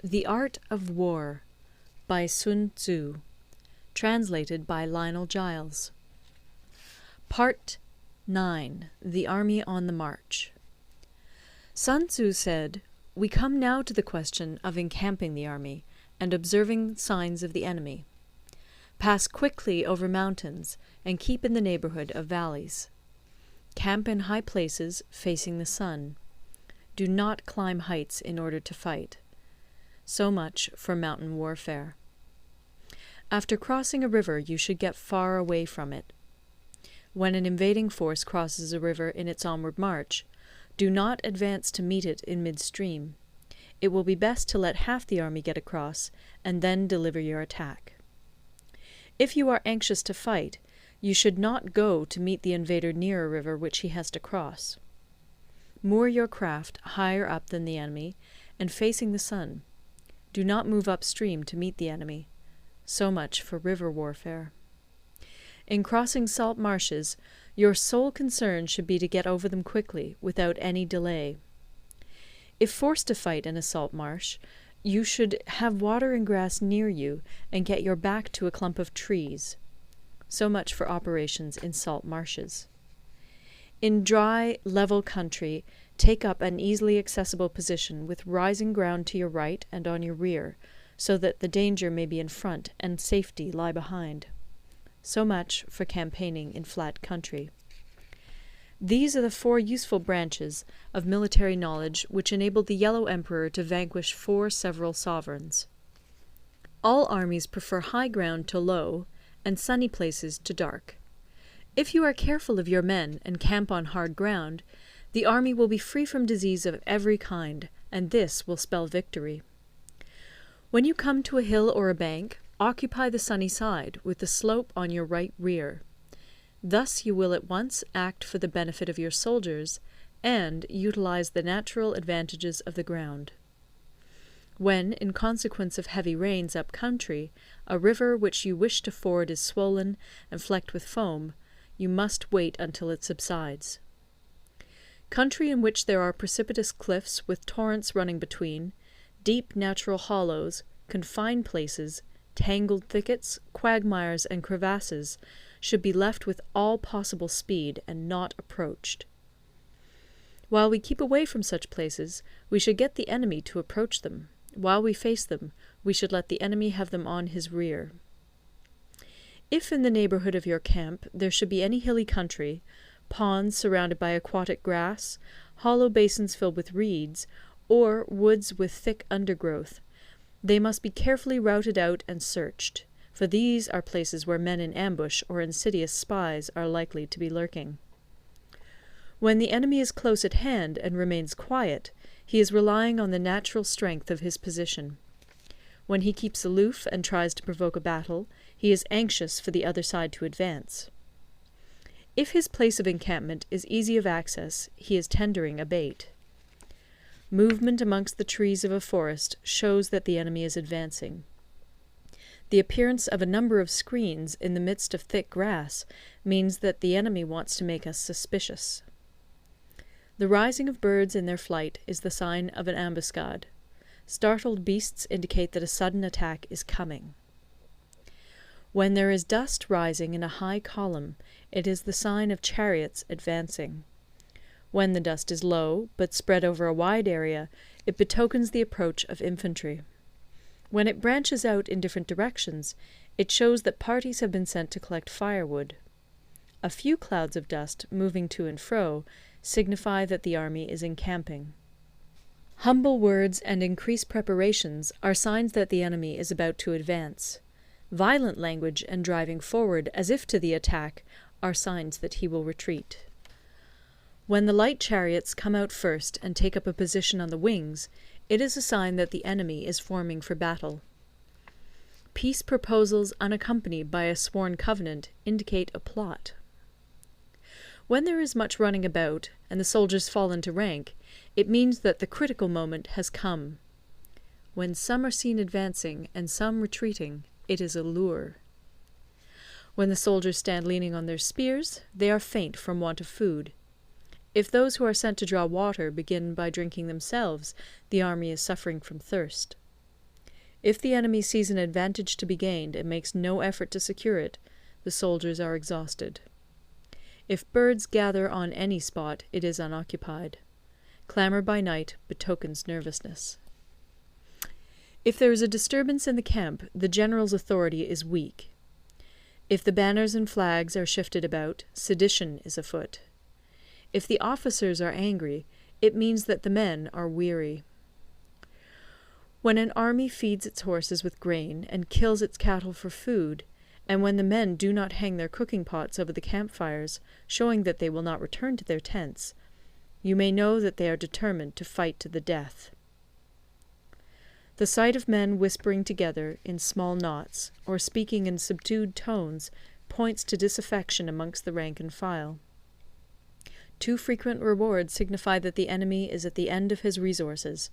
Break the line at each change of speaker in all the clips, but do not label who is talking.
The Art of War by Sun Tzu. Translated by Lionel Giles. Part 9. The Army on the March. Sun Tzu said, "We come now to the question of encamping the army, and observing signs of the enemy. Pass quickly over mountains, and keep in the neighbourhood of valleys. Camp in high places, facing the sun. Do not climb heights in order to fight." So much for mountain warfare. After crossing a river, you should get far away from it. When an invading force crosses a river in its onward march, do not advance to meet it in midstream. It will be best to let half the army get across, and then deliver your attack. If you are anxious to fight, you should not go to meet the invader near a river which he has to cross. Moor your craft higher up than the enemy, and facing the sun. Do not move upstream to meet the enemy. So much for river warfare. In crossing salt marshes, your sole concern should be to get over them quickly, without any delay. If forced to fight in a salt marsh, you should have water and grass near you, and get your back to a clump of trees. So much for operations in salt marshes. In dry, level country, take up an easily accessible position with rising ground to your right and on your rear, so that the danger may be in front and safety lie behind. So much for campaigning in flat country. These are the 4 useful branches of military knowledge which enabled the Yellow Emperor to vanquish 4 several sovereigns. All armies prefer high ground to low, and sunny places to dark. If you are careful of your men and camp on hard ground, the army will be free from disease of every kind, and this will spell victory. When you come to a hill or a bank, occupy the sunny side, with the slope on your right rear. Thus you will at once act for the benefit of your soldiers, and utilize the natural advantages of the ground. When, in consequence of heavy rains up country, a river which you wish to ford is swollen and flecked with foam, you must wait until it subsides. Country in which there are precipitous cliffs with torrents running between, deep natural hollows, confined places, tangled thickets, quagmires, and crevasses, should be left with all possible speed and not approached. While we keep away from such places, we should get the enemy to approach them. While we face them, we should let the enemy have them on his rear. If in the neighbourhood of your camp there should be any hilly country, ponds surrounded by aquatic grass, hollow basins filled with reeds, or woods with thick undergrowth, they must be carefully routed out and searched, for these are places where men in ambush or insidious spies are likely to be lurking. When the enemy is close at hand and remains quiet, he is relying on the natural strength of his position. When he keeps aloof and tries to provoke a battle, he is anxious for the other side to advance. If his place of encampment is easy of access, he is tendering a bait. Movement amongst the trees of a forest shows that the enemy is advancing. The appearance of a number of screens in the midst of thick grass means that the enemy wants to make us suspicious. The rising of birds in their flight is the sign of an ambuscade. Startled beasts indicate that a sudden attack is coming. When there is dust rising in a high column, it is the sign of chariots advancing. When the dust is low, but spread over a wide area, it betokens the approach of infantry. When it branches out in different directions, it shows that parties have been sent to collect firewood. A few clouds of dust, moving to and fro, signify that the army is encamping. Humble words and increased preparations are signs that the enemy is about to advance. Violent language and driving forward as if to the attack are signs that he will retreat. When the light chariots come out first and take up a position on the wings, it is a sign that the enemy is forming for battle. Peace proposals unaccompanied by a sworn covenant indicate a plot. When there is much running about, and the soldiers fall into rank, it means that the critical moment has come. When some are seen advancing and some retreating, it is a lure. When the soldiers stand leaning on their spears, they are faint from want of food. If those who are sent to draw water begin by drinking themselves, the army is suffering from thirst. If the enemy sees an advantage to be gained and makes no effort to secure it, the soldiers are exhausted. If birds gather on any spot, it is unoccupied. Clamour by night betokens nervousness. If there is a disturbance in the camp, the general's authority is weak. If the banners and flags are shifted about, sedition is afoot. If the officers are angry, it means that the men are weary. When an army feeds its horses with grain and kills its cattle for food, and when the men do not hang their cooking pots over the campfires, showing that they will not return to their tents, you may know that they are determined to fight to the death. The sight of men whispering together in small knots, or speaking in subdued tones, points to disaffection amongst the rank and file. Too frequent rewards signify that the enemy is at the end of his resources.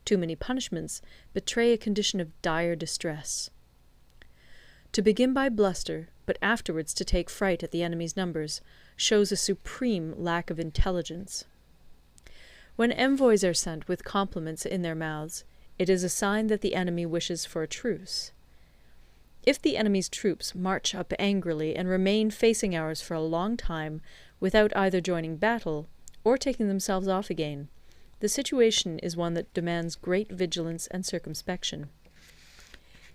Too many punishments betray a condition of dire distress. To begin by bluster, but afterwards to take fright at the enemy's numbers, shows a supreme lack of intelligence. When envoys are sent with compliments in their mouths, it is a sign that the enemy wishes for a truce. If the enemy's troops march up angrily and remain facing ours for a long time without either joining battle or taking themselves off again, the situation is one that demands great vigilance and circumspection.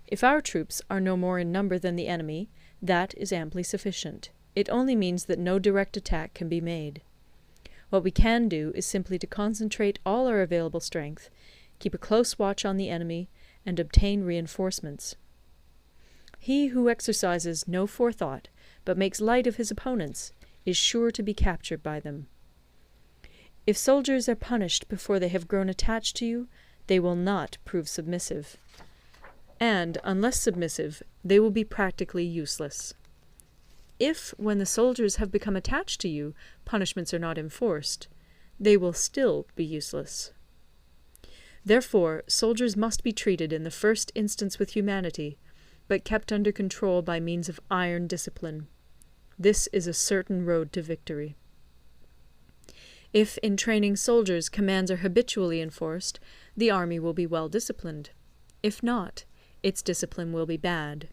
If our troops are no more in number than the enemy, that is amply sufficient. It only means that no direct attack can be made. What we can do is simply to concentrate all our available strength, keep a close watch on the enemy, and obtain reinforcements. He who exercises no forethought, but makes light of his opponents, is sure to be captured by them. If soldiers are punished before they have grown attached to you, they will not prove submissive. And, unless submissive, they will be practically useless. If, when the soldiers have become attached to you, punishments are not enforced, they will still be useless. Therefore, soldiers must be treated in the first instance with humanity, but kept under control by means of iron discipline. This is a certain road to victory. If in training soldiers commands are habitually enforced, the army will be well disciplined. If not, its discipline will be bad.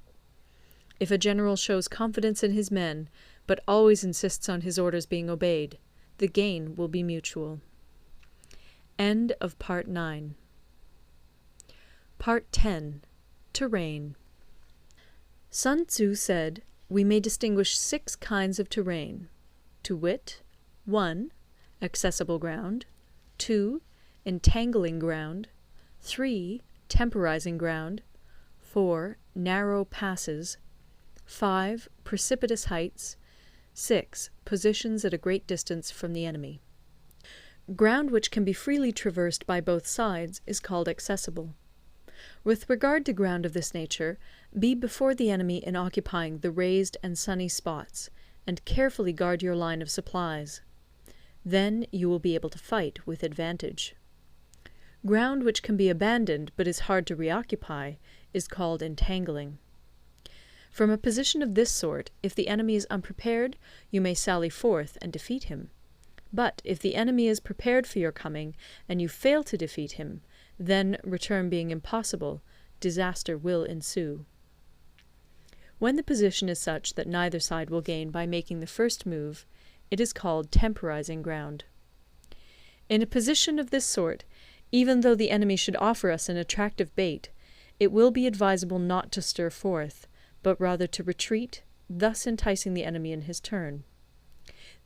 If a general shows confidence in his men, but always insists on his orders being obeyed, the gain will be mutual. End of Part 9. Part 10. Terrain. Sun Tzu said, we may distinguish 6 kinds of terrain, to wit, 1. Accessible ground, 2. Entangling ground, 3. Temporizing ground, 4. Narrow passes, 5. Precipitous heights, 6. Positions at a great distance from the enemy. Ground which can be freely traversed by both sides is called accessible. With regard to ground of this nature, be before the enemy in occupying the raised and sunny spots, and carefully guard your line of supplies. Then you will be able to fight with advantage. Ground which can be abandoned but is hard to reoccupy is called entangling. From a position of this sort, if the enemy is unprepared, you may sally forth and defeat him. But if the enemy is prepared for your coming, and you fail to defeat him, then, return being impossible, disaster will ensue. When the position is such that neither side will gain by making the first move, it is called temporizing ground. In a position of this sort, even though the enemy should offer us an attractive bait, it will be advisable not to stir forth, but rather to retreat, thus enticing the enemy in his turn.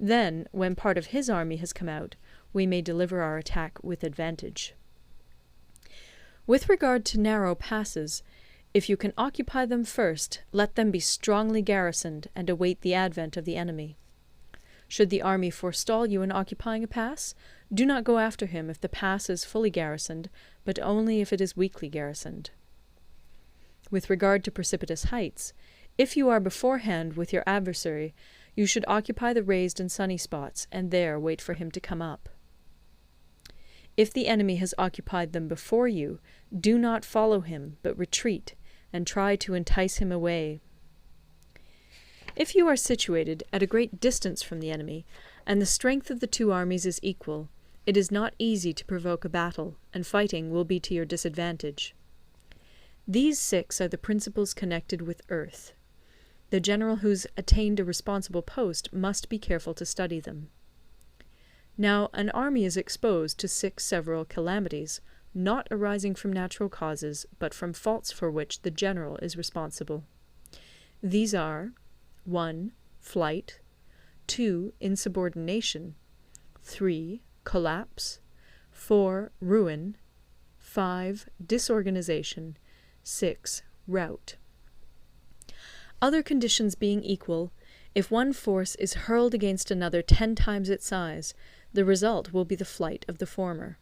Then, when part of his army has come out, we may deliver our attack with advantage. With regard to narrow passes, if you can occupy them first, let them be strongly garrisoned and await the advent of the enemy. Should the army forestall you in occupying a pass, do not go after him if the pass is fully garrisoned, but only if it is weakly garrisoned. With regard to precipitous heights, if you are beforehand with your adversary, you should occupy the raised and sunny spots, and there wait for him to come up. If the enemy has occupied them before you, do not follow him, but retreat, and try to entice him away. If you are situated at a great distance from the enemy, and the strength of the two armies is equal, it is not easy to provoke a battle, and fighting will be to your disadvantage. These 6 are the principles connected with earth. The general who's attained a responsible post must be careful to study them. Now, an army is exposed to 6 several calamities, not arising from natural causes, but from faults for which the general is responsible. These are 1. Flight, 2. Insubordination, 3. Collapse, 4. Ruin, 5. Disorganization, 6. Rout. Other conditions being equal, if one force is hurled against another 10 times its size, the result will be the flight of the former.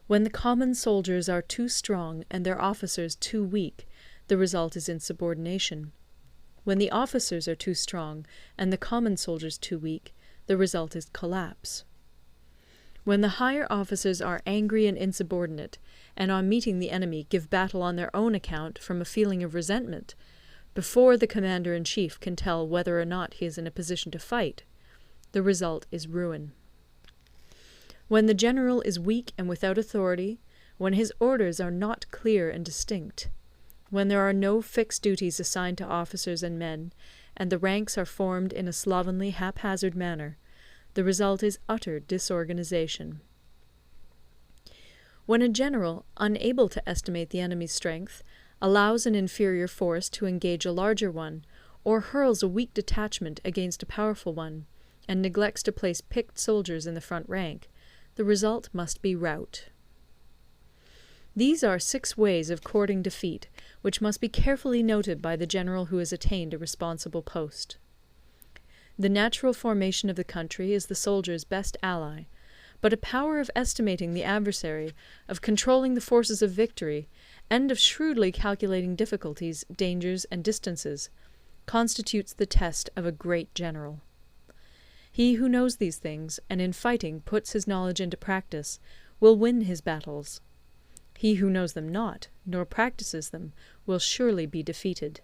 When the common soldiers are too strong and their officers too weak, the result is insubordination. When the officers are too strong and the common soldiers too weak, the result is collapse. When the higher officers are angry and insubordinate, and on meeting the enemy give battle on their own account from a feeling of resentment, before the commander-in-chief can tell whether or not he is in a position to fight, the result is ruin. When the general is weak and without authority, when his orders are not clear and distinct, when there are no fixed duties assigned to officers and men, and the ranks are formed in a slovenly, haphazard manner, the result is utter disorganization. When a general, unable to estimate the enemy's strength, allows an inferior force to engage a larger one, or hurls a weak detachment against a powerful one, and neglects to place picked soldiers in the front rank, the result must be rout. These are 6 ways of courting defeat, which must be carefully noted by the general who has attained a responsible post. The natural formation of the country is the soldier's best ally, but a power of estimating the adversary, of controlling the forces of victory, and of shrewdly calculating difficulties, dangers, and distances, constitutes the test of a great general. He who knows these things, and in fighting puts his knowledge into practice, will win his battles. He who knows them not, nor practices them, will surely be defeated.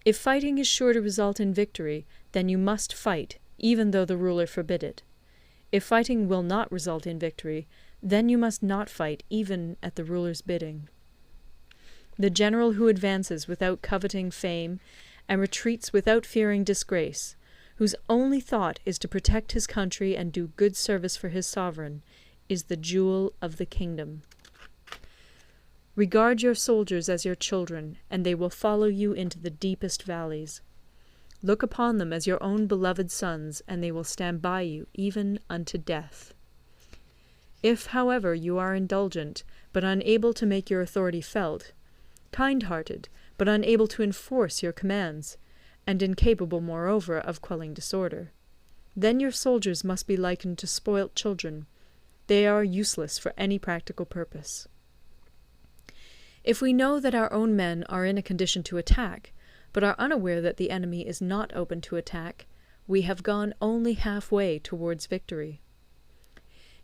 If fighting is sure to result in victory, then you must fight, even though the ruler forbid it. If fighting will not result in victory, then you must not fight even at the ruler's bidding. The general who advances without coveting fame, and retreats without fearing disgrace, whose only thought is to protect his country and do good service for his sovereign, is the jewel of the kingdom. Regard your soldiers as your children, and they will follow you into the deepest valleys. Look upon them as your own beloved sons, and they will stand by you even unto death. If, however, you are indulgent, but unable to make your authority felt, kind-hearted, but unable to enforce your commands, and incapable, moreover, of quelling disorder, then your soldiers must be likened to spoilt children. They are useless for any practical purpose. If we know that our own men are in a condition to attack, but are unaware that the enemy is not open to attack, we have gone only half-way towards victory.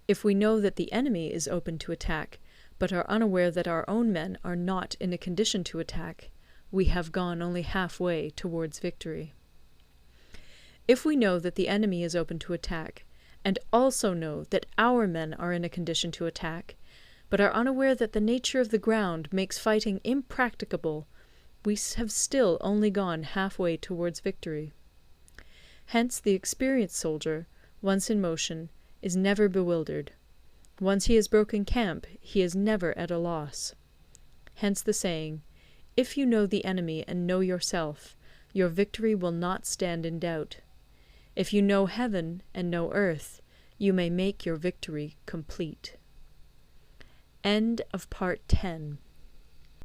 If we know that the enemy is open to attack, but are unaware that our own men are not in a condition to attack, we have gone only half-way towards victory. If we know that the enemy is open to attack, and also know that our men are in a condition to attack, but are unaware that the nature of the ground makes fighting impracticable, we have still only gone half-way towards victory. Hence the experienced soldier, once in motion, is never bewildered. Once he has broken camp, he is never at a loss. Hence the saying, "If you know the enemy and know yourself, your victory will not stand in doubt. If you know heaven and know earth, you may make your victory complete." End of Part 10.